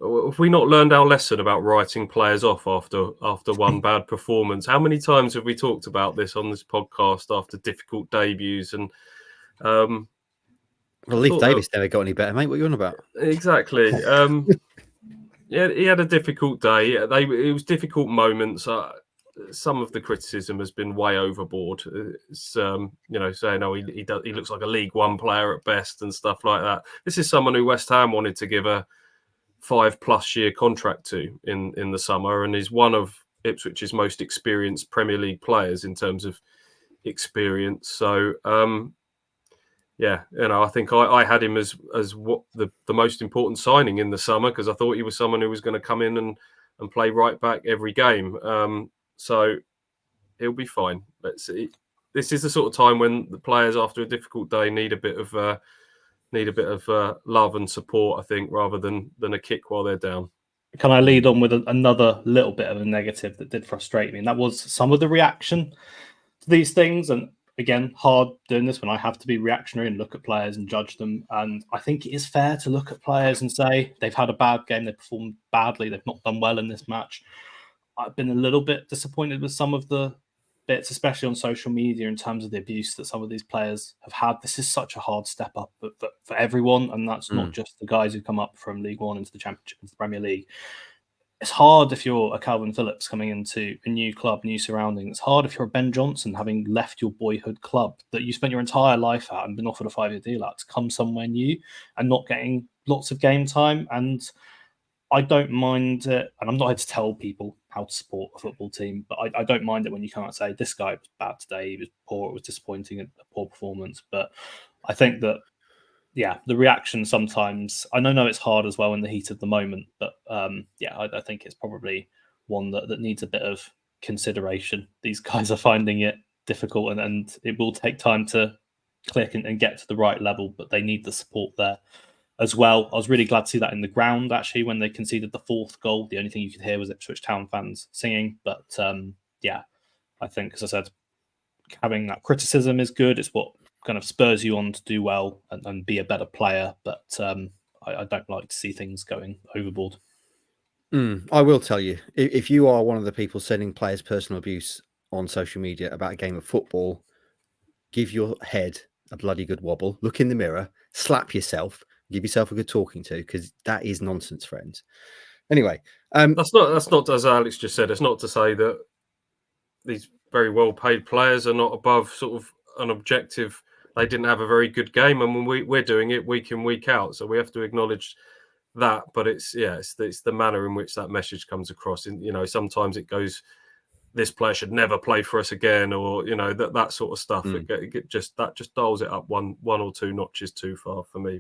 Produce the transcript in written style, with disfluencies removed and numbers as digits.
Have we not learned our lesson about writing players off after one bad performance? How many times have we talked about this on this podcast after difficult debuts? And well, Leif Davis never got any better, mate. What are you on about? Exactly. Yeah, he had a difficult day. It was difficult moments. Some of the criticism has been way overboard. It's saying, oh, he looks like a League One player at best and stuff like that. This is someone who West Ham wanted to give a 5+ year contract to in the summer, and is one of Ipswich's most experienced Premier League players in terms of experience. So yeah, I think I had him as what the most important signing in the summer, because I thought he was someone who was going to come in and play right back every game. So he'll be fine. Let's see. This is the sort of time when the players, after a difficult day, need a bit of love and support, I think, rather than a kick while they're down. Can I lead on with another little bit of a negative that did frustrate me? And that was some of the reaction to these things. And again, hard doing this when I have to be reactionary and look at players and judge them. And I think it is fair to look at players and say they've had a bad game, they performed badly, they've not done well in this match. I've been a little bit disappointed with some of the bits, especially on social media, in terms of the abuse that some of these players have had. This is such a hard step up for everyone, and that's not just the guys who come up from League One into the Championship, into the Premier League. It's hard if you're a Calvin Phillips coming into a new club, new surroundings. It's hard if you're a Ben Johnson, having left your boyhood club that you spent your entire life at and been offered a 5-year deal at, to come somewhere new and not getting lots of game time. And I don't mind it, and I'm not here to tell people how to support a football team, but I don't mind it when you can't say, this guy was bad today, he was poor, it was disappointing, a poor performance. But I think that, yeah, the reaction sometimes, I know it's hard as well in the heat of the moment, but I think it's probably one that needs a bit of consideration. These guys are finding it difficult, and it will take time to click and get to the right level, but they need the support there as well. I was really glad to see that in the ground, actually, when they conceded the 4th goal. The only thing you could hear was Ipswich Town fans singing. But I think, as I said, having that criticism is good. It's what kind of spurs you on to do well and be a better player. But I don't like to see things going overboard. I will tell you, if you are one of the people sending players personal abuse on social media about a game of football, give your head a bloody good wobble, look in the mirror, slap yourself, give yourself a good talking to, because that is nonsense, friends. Anyway, that's not as Alex just said. It's not to say that these very well paid players are not above sort of an objective. They didn't have a very good game, and when we're doing it week in, week out, so we have to acknowledge that. But it's the manner in which that message comes across. And sometimes it goes, this player should never play for us again, or that sort of stuff. It just dials it up one or two notches too far for me.